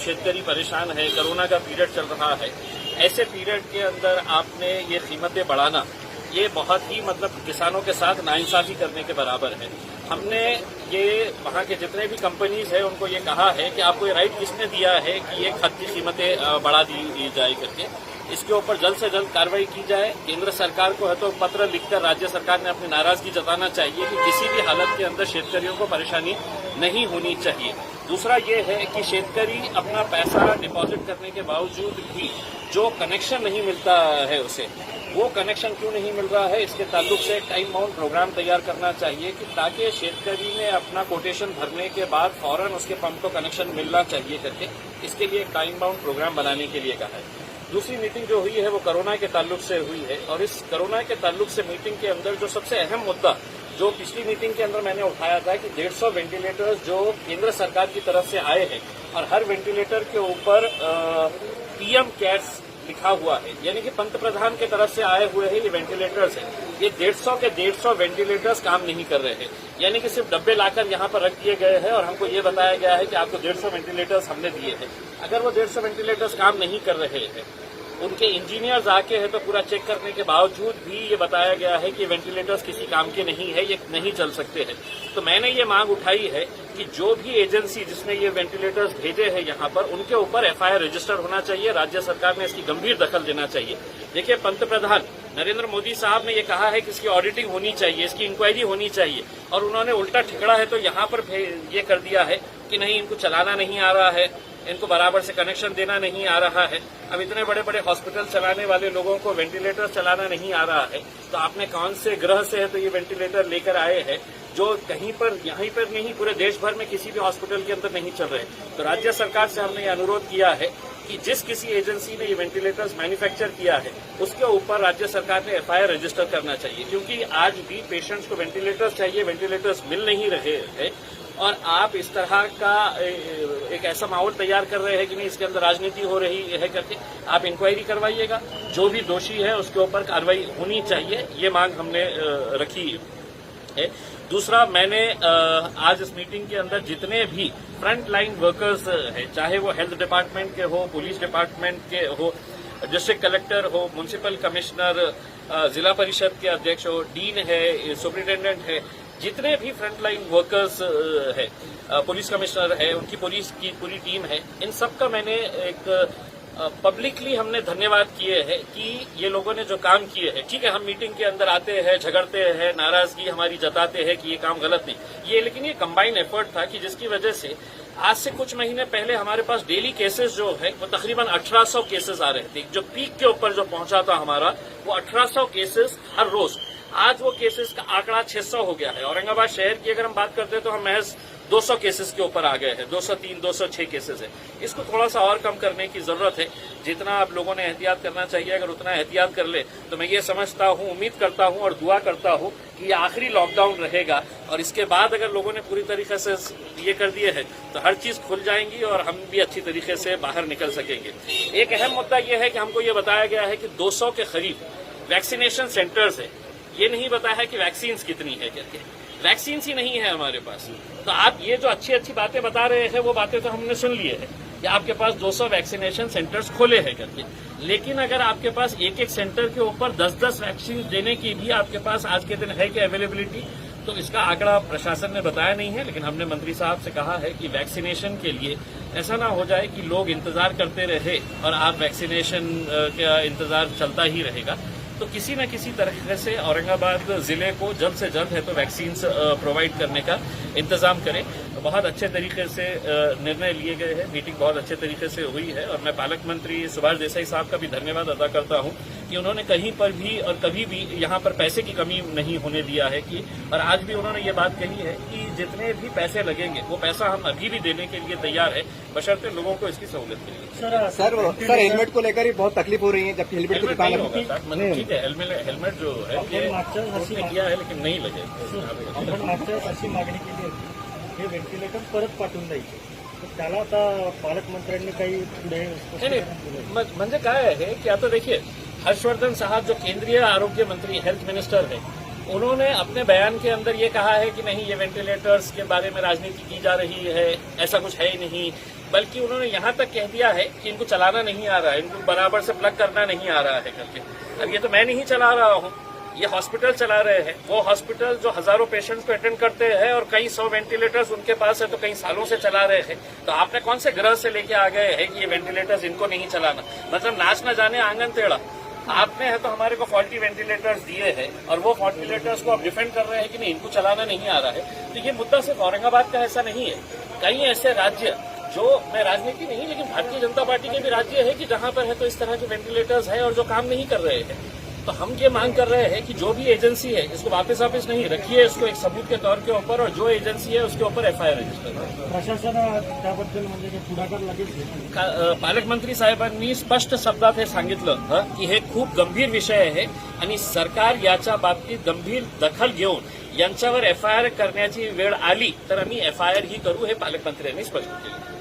शेतकरी परेशान है, कोरोना का पीरियड चल रहा है, ऐसे पीरियड के अंदर आपने ये कीमतें बढ़ाना, ये बहुत ही मतलब किसानों के साथ नाइंसाफी करने के बराबर है। हमने ये वहाँ के जितने भी कंपनीज हैं उनको ये कहा है कि आपको ये राइट किसने दिया है कि ये खाद की कीमतें बढ़ा दी जाए करके। इसके ऊपर जल्द से जल्द कार्रवाई की जाए। केंद्र सरकार को है तो पत्र लिखकर राज्य सरकार ने अपनी नाराजगी जताना चाहिए कि किसी भी हालत के अंदर शेतकरियों को परेशानी नहीं होनी चाहिए। दूसरा ये है कि शेतकरी अपना पैसा डिपॉजिट करने के बावजूद भी जो कनेक्शन नहीं मिलता है उसे, वो कनेक्शन क्यों नहीं मिल रहा है, इसके ताल्लुक से टाइम बाउंड प्रोग्राम तैयार करना चाहिए कि ताकि शेतकरी ने अपना कोटेशन भरने के बाद फौरन उसके पंप को कनेक्शन मिलना चाहिए करके, इसके लिए एक टाइम बाउंड प्रोग्राम बनाने के लिए कहा है। दूसरी मीटिंग जो हुई है वो कोरोना के ताल्लुक से हुई है और इस कोरोना के ताल्लुक से मीटिंग के अंदर जो सबसे अहम मुद्दा जो पिछली मीटिंग के अंदर मैंने उठाया था कि 150 वेंटिलेटर्स जो केंद्र सरकार की तरफ से आए हैं और हर वेंटिलेटर के ऊपर पीएम केयर्स लिखा हुआ है, यानी कि पंत प्रधान की तरफ से आए हुए हैं ये वेंटिलेटर्स हैं। ये 150 के 150 वेंटिलेटर्स काम नहीं कर रहे हैं, यानी कि सिर्फ डब्बे लाकर यहाँ पर रख दिए गए हैं और हमको ये बताया गया है कि आपको 150 वेंटिलेटर्स हमने दिए हैं। अगर वो 150 वेंटिलेटर्स काम नहीं कर रहे हैं, उनके इंजीनियर्स आके है तो पूरा चेक करने के बावजूद भी ये बताया गया है कि वेंटिलेटर्स किसी काम के नहीं है, ये नहीं चल सकते हैं। तो मैंने ये मांग उठाई है कि जो भी एजेंसी जिसने ये वेंटिलेटर्स भेजे हैं यहाँ पर, उनके ऊपर एफआईआर रजिस्टर होना चाहिए। राज्य सरकार ने इसकी गंभीर दखल देना चाहिए। देखिए, पंत प्रधान नरेंद्र मोदी साहब ने ये कहा है कि इसकी ऑडिटिंग होनी चाहिए, इसकी इंक्वायरी होनी चाहिए, और उन्होंने उल्टा ठिकड़ा है तो यहाँ पर ये कर दिया है कि नहीं, इनको चलाना नहीं आ रहा है, इनको बराबर से कनेक्शन देना नहीं आ रहा है। अब इतने बड़े बड़े हॉस्पिटल चलाने वाले लोगों को वेंटिलेटर चलाना नहीं आ रहा है, तो आपने कौन से ग्रह से है तो ये वेंटिलेटर लेकर आए हैं जो कहीं पर, यहीं पर नहीं, पूरे देश भर में किसी भी हॉस्पिटल के अंदर नहीं चल रहे। तो राज्य सरकार से हमने ये अनुरोध किया है कि जिस किसी एजेंसी ने ये वेंटिलेटर्स मैन्युफैक्चर किया है उसके ऊपर राज्य सरकार ने एफआईआर रजिस्टर करना चाहिए, क्योंकि आज भी पेशेंट्स को वेंटिलेटर्स चाहिए, वेंटिलेटर्स मिल नहीं रहे हैं। और आप इस तरह का एक ऐसा माहौल तैयार कर रहे हैं कि नहीं, इसके अंदर राजनीति हो रही है करके आप इंक्वायरी करवाइएगा, जो भी दोषी है उसके ऊपर कार्रवाई होनी चाहिए, ये मांग हमने रखी है। दूसरा, मैंने आज इस मीटिंग के अंदर जितने भी फ्रंट लाइन वर्कर्स हैं, चाहे वो हेल्थ डिपार्टमेंट के हो, पुलिस डिपार्टमेंट के हो, डिस्ट्रिक्ट कलेक्टर हो, म्युनिसिपल कमिश्नर, जिला परिषद के अध्यक्ष हो, डीन है, सुपरिटेंडेंट है, जितने भी फ्रंट लाइन वर्कर्स है, पुलिस कमिश्नर है, उनकी पुलिस की पूरी टीम है, इन सब का मैंने एक पब्लिकली हमने धन्यवाद किए हैं कि ये लोगों ने जो काम किए हैं। ठीक है, हम मीटिंग के अंदर आते हैं, झगड़ते हैं, नाराजगी हमारी जताते हैं कि ये काम गलत नहीं, लेकिन ये कंबाइंड एफर्ट था कि जिसकी वजह से आज से कुछ महीने पहले हमारे पास डेली केसेस जो है वो तकरीबन 1800 केसेस आ रहे थे। जो पीक के ऊपर जो पहुंचा था हमारा, वो 1800 केसेस हर रोज। आज वो केसेस का आंकड़ा 600 हो गया है। औरंगाबाद शहर की अगर हम बात करते हैं तो हम महज 200 केसेस के ऊपर आ गए हैं, 203, 206 केसेस है। इसको थोड़ा सा और कम करने की जरूरत है। जितना आप लोगों ने एहतियात करना चाहिए, अगर उतना एहतियात कर ले तो मैं ये समझता हूँ, उम्मीद करता हूँ और दुआ करता हूँ कि ये आखिरी लॉकडाउन रहेगा और इसके बाद अगर लोगों ने पूरी तरीके से ये कर दिए है तो हर चीज खुल जाएंगी और हम भी अच्छी तरीके से बाहर निकल सकेंगे। एक अहम मुद्दा यह है कि हमको ये बताया गया है कि 200 के करीब वैक्सीनेशन सेंटर्स है। ये नहीं बताया है कि वैक्सीन्स कितनी है करके। वैक्सीन्स ही नहीं है हमारे पास। तो आप ये जो अच्छी अच्छी बातें बता रहे हैं वो बातें तो हमने सुन लिए हैं कि आपके पास 200 वैक्सीनेशन सेंटर्स खोले हैं करके, लेकिन अगर आपके पास एक एक सेंटर के ऊपर 10-10 वैक्सीन देने की भी आपके पास आज के दिन है कि अवेलेबिलिटी, तो इसका आंकड़ा प्रशासन ने बताया नहीं है। लेकिन हमने मंत्री साहब से कहा है कि वैक्सीनेशन के लिए ऐसा ना हो जाए कि लोग इंतजार करते रहे और आप वैक्सीनेशन का इंतजार चलता ही रहेगा। तो किसी न किसी तरह से औरंगाबाद जिले को जल्द से जल्द है तो वैक्सीन प्रोवाइड करने का इंतजाम करें। बहुत अच्छे तरीके से निर्णय लिए गए हैं, मीटिंग बहुत अच्छे तरीके से हुई है और मैं पालक मंत्री सुभाष देसाई साहब का भी धन्यवाद अदा करता हूं कि उन्होंने कहीं पर भी और कभी भी यहां पर पैसे की कमी नहीं होने दिया है कि, और आज भी उन्होंने ये बात कही है कि जितने भी पैसे लगेंगे वो पैसा हम अभी भी देने के लिए तैयार है, बशर्ते लोगों को इसकी सहूलियत मिले। सर हेलमेट को लेकर ही बहुत तकलीफ हो रही है, जबकि हेलमेट की दुकान मतलब ठीक है, हेलमेट जो है ये किया है लेकिन नहीं लगे। अशी मागणी केली होती हे व्हेंटिलेटर परत पाठवून द्यायचे, तर त्याला आता पालकमंत्र्यांनी काही पुढे म्हणजे काय आहे की आता देखिए, हर्षवर्धन साहब जो केंद्रीय आरोग्य मंत्री, हेल्थ मिनिस्टर है, उन्होंने अपने बयान के अंदर ये कहा है कि नहीं, ये वेंटिलेटर्स के बारे में राजनीति की जा रही है, ऐसा कुछ है ही नहीं, बल्कि उन्होंने यहाँ तक कह दिया है कि इनको चलाना नहीं आ रहा है, इनको बराबर से प्लग करना नहीं आ रहा है करके। अब ये तो मैं नहीं चला रहा हूँ, ये हॉस्पिटल चला रहे हैं। वो हॉस्पिटल जो हजारों पेशेंट्स को अटेंड करते हैं और कई 100 वेंटिलेटर्स उनके पास है, तो कई सालों से चला रहे हैं। तो आपने कौन से ग्रह से लेके आ गए हैं कि ये वेंटिलेटर्स इनको नहीं चलाना? मतलब नाच न जाने आंगन टेढ़ा। आपने है तो हमारे को फॉल्टी वेंटिलेटर्स दिए हैं और वो वेंटिलेटर्स को आप डिफेंड कर रहे हैं कि नहीं, इनको चलाना नहीं आ रहा है। तो ये मुद्दा सिर्फ औरंगाबाद का ऐसा नहीं है, कई ऐसे राज्य, जो मैं राजनीति नहीं लेकिन भारतीय जनता पार्टी के भी राज्य है कि जहां पर है तो इस तरह के वेंटिलेटर्स है और जो काम नहीं कर रहे हैं। तो हम ये मांग कर रहे हैं कि जो भी एजेंसी है इसको वापस नहीं रखिए, इसको एक सबूत के तौर के ऊपर, और जो एजेंसी है उसके ऊपर FIR रजिस्टर करें। प्रशासन त्याबद्दल म्हणजे काही पुढाकार लगेच घेईल? पालकमंत्री साहेबांनी स्पष्ट शब्दात हे सांगितलं की हे खूप गंभीर विषय आहे आणि सरकार याच्या बाबतीत गंभीर दखल घेऊन यांच्यावर FIR करण्याची वेळ आली तर आम्ही FIR ही करू, हे पालकमंत्र्यांनी स्पष्ट केलं.